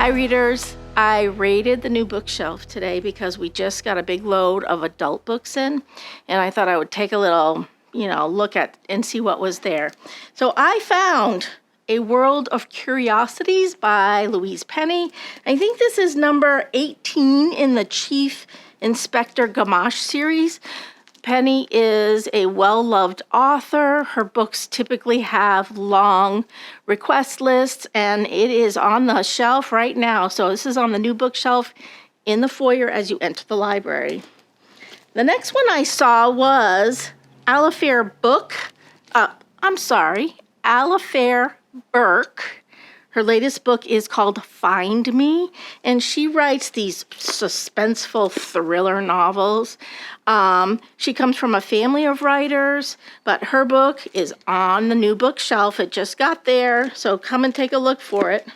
Hi readers, I raided the new bookshelf today because we just got a big load of adult books in, and I thought I would take a little, look at and see what was there. So I found A World of Curiosities by Louise Penny. I think this is number 18 in the Chief Inspector Gamache series. Penny is a well-loved author. Her books typically have long request lists, and it is on the shelf right now. So this is on the new bookshelf in the foyer as you enter the library. The next one I saw was Alifair Burke. Her latest book is called Find Me, and she writes these suspenseful thriller novels. She comes from a family of writers, but her book is on the new bookshelf. It just got there, so come and take a look for it.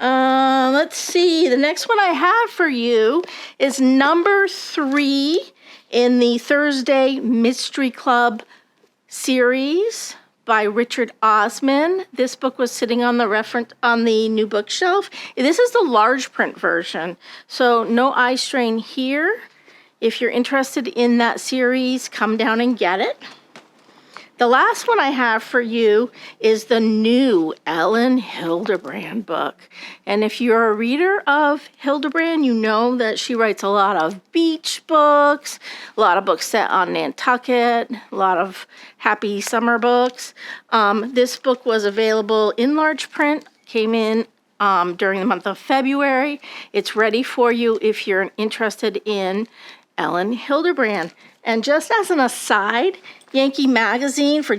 Let's see. The next one I have for you is number 3 in the Thursday Mystery Club series by Richard Osman. This book was sitting on the new bookshelf. This is the large print version, so no eye strain here. If you're interested in that series, come down and get it. The last one I have for you is the new Ellen Hilderbrand book. And if you're a reader of Hilderbrand, you know that she writes a lot of beach books, a lot of books set on Nantucket, a lot of happy summer books. This book was available in large print, came in during the month of February. It's ready for you if you're interested in Ellen Hilderbrand. And just as an aside, Yankee Magazine for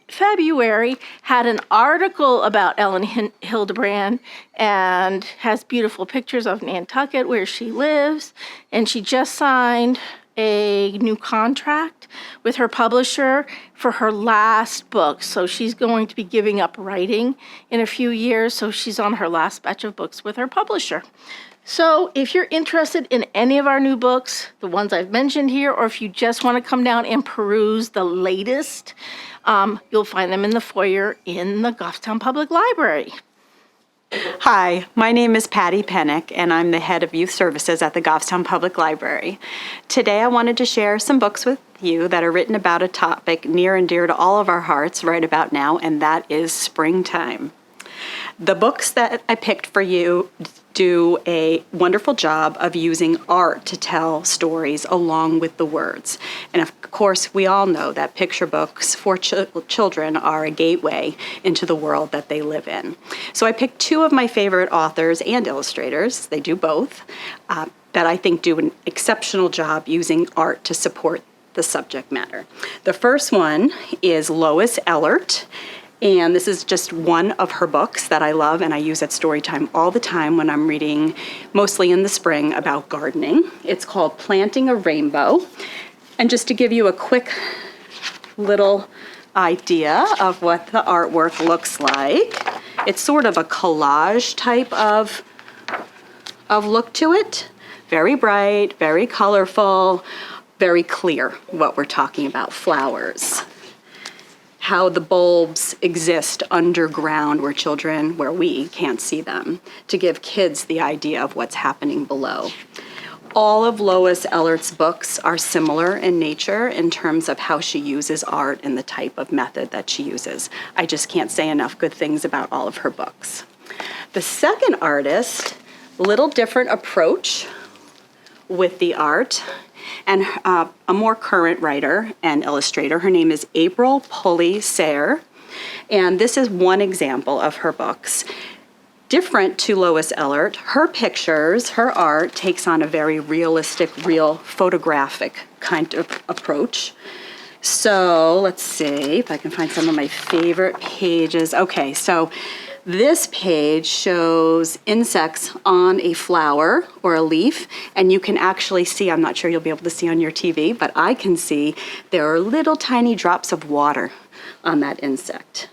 February had an article about Ellen Hilderbrand and has beautiful pictures of Nantucket where she lives. And she just signed a new contract with her publisher for her last book. So she's going to be giving up writing in a few years. So she's on her last batch of books with her publisher. So if you're interested in any of our new books, the ones I've mentioned here, or if you just want to come down and peruse the latest, you'll find them in the foyer in the Goffstown Public Library. Hi, my name is Patty Pennick, and I'm the head of youth services at the Goffstown Public Library. Today I wanted to share some books with you that are written about a topic near and dear to all of our hearts right about now, and that is springtime. The books that I picked for you do a wonderful job of using art to tell stories along with the words. And of course, we all know that picture books for children are a gateway into the world that they live in. So I picked 2 of my favorite authors and illustrators, they do both, that I think do an exceptional job using art to support the subject matter. The first one is Lois Ehlert. And this is just one of her books that I love and I use at storytime all the time when I'm reading, mostly in the spring, about gardening. It's called Planting a Rainbow. And just to give you a quick little idea of what the artwork looks like, it's sort of a collage type of look to it. Very bright, very colorful, very clear what we're talking about, flowers. How the bulbs exist underground where we can't see them, to give kids the idea of what's happening below. All of Lois Ehlert's books are similar in nature in terms of how she uses art and the type of method that she uses. I just can't say enough good things about all of her books. The second artist, little different approach with the art, and a more current writer and illustrator. Her name is April Pulley Sayre, and this is one example of her books. Different to Lois Ehlert, her pictures, her art takes on a very realistic, real photographic kind of approach. So let's see if I can find some of my favorite pages. Okay, so this page shows insects on a flower or a leaf, and you can actually see, I'm not sure you'll be able to see on your TV, but I can see there are little tiny drops of water on that insect.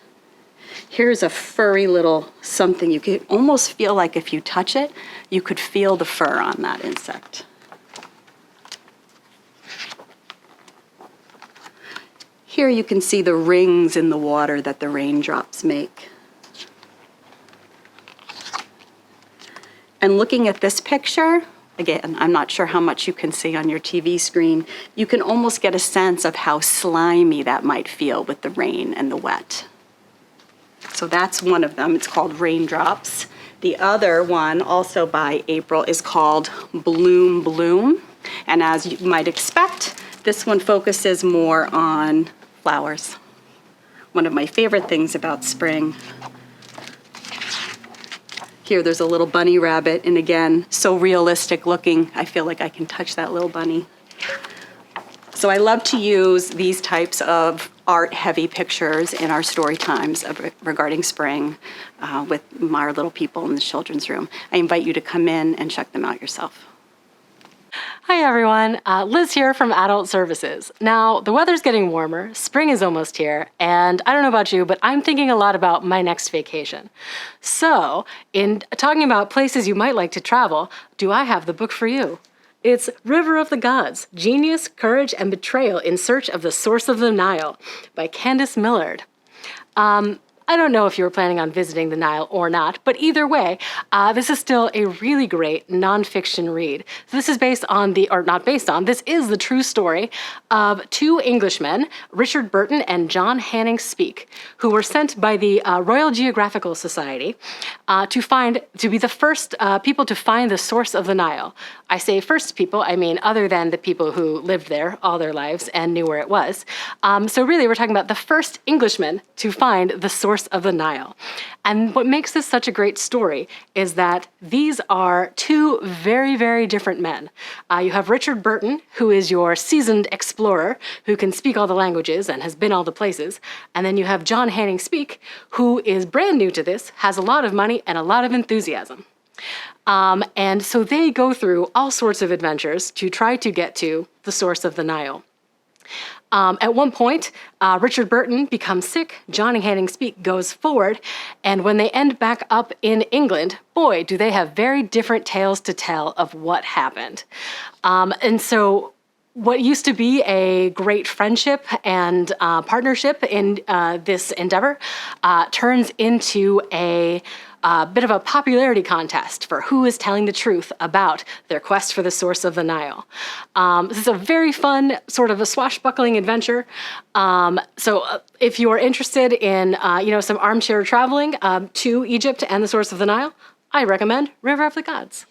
Here's a furry little something. You could almost feel like if you touch it, you could feel the fur on that insect. Here you can see the rings in the water that the raindrops make. And looking at this picture, again, I'm not sure how much you can see on your TV screen, you can almost get a sense of how slimy that might feel with the rain and the wet. So that's one of them. It's called Raindrops. The other one, also by April, is called Bloom Bloom. And as you might expect, this one focuses more on flowers. One of my favorite things about spring. Here there's a little bunny rabbit, and again, so realistic looking. I feel like I can touch that little bunny. So I love to use these types of art-heavy pictures in our story times regarding spring with our little people in the children's room. I invite you to come in and check them out yourself. Hi everyone, Liz here from Adult Services. Now, the weather's getting warmer, spring is almost here, and I don't know about you, but I'm thinking a lot about my next vacation. So, in talking about places you might like to travel, do I have the book for you? It's River of the Gods, Genius, Courage, and Betrayal in Search of the Source of the Nile by Candace Millard. I don't know if you were planning on visiting the Nile or not, but either way, this is still a really great nonfiction read. This is based on this is the true story of two Englishmen, Richard Burton and John Hanning Speke, who were sent by the Royal Geographical Society to be the first people to find the source of the Nile. I say first people, I mean other than the people who lived there all their lives and knew where it was. So really, we're talking about the first Englishmen to find the source of the Nile. And what makes this such a great story is that these are two very, very different men. You have Richard Burton, who is your seasoned explorer, who can speak all the languages and has been all the places. And then you have John Hanning Speke, who is brand new to this, has a lot of money and a lot of enthusiasm. And so they go through all sorts of adventures to try to get to the source of the Nile. At one point, Richard Burton becomes sick, John Hanning Speke goes forward, and when they end back up in England, boy, do they have very different tales to tell of what happened. And so what used to be a great friendship and partnership in this endeavor turns into a bit of a popularity contest for who is telling the truth about their quest for the source of the Nile. This is a very fun, sort of a swashbuckling adventure. So if you are interested in some armchair traveling to Egypt and the source of the Nile, I recommend River of the Gods.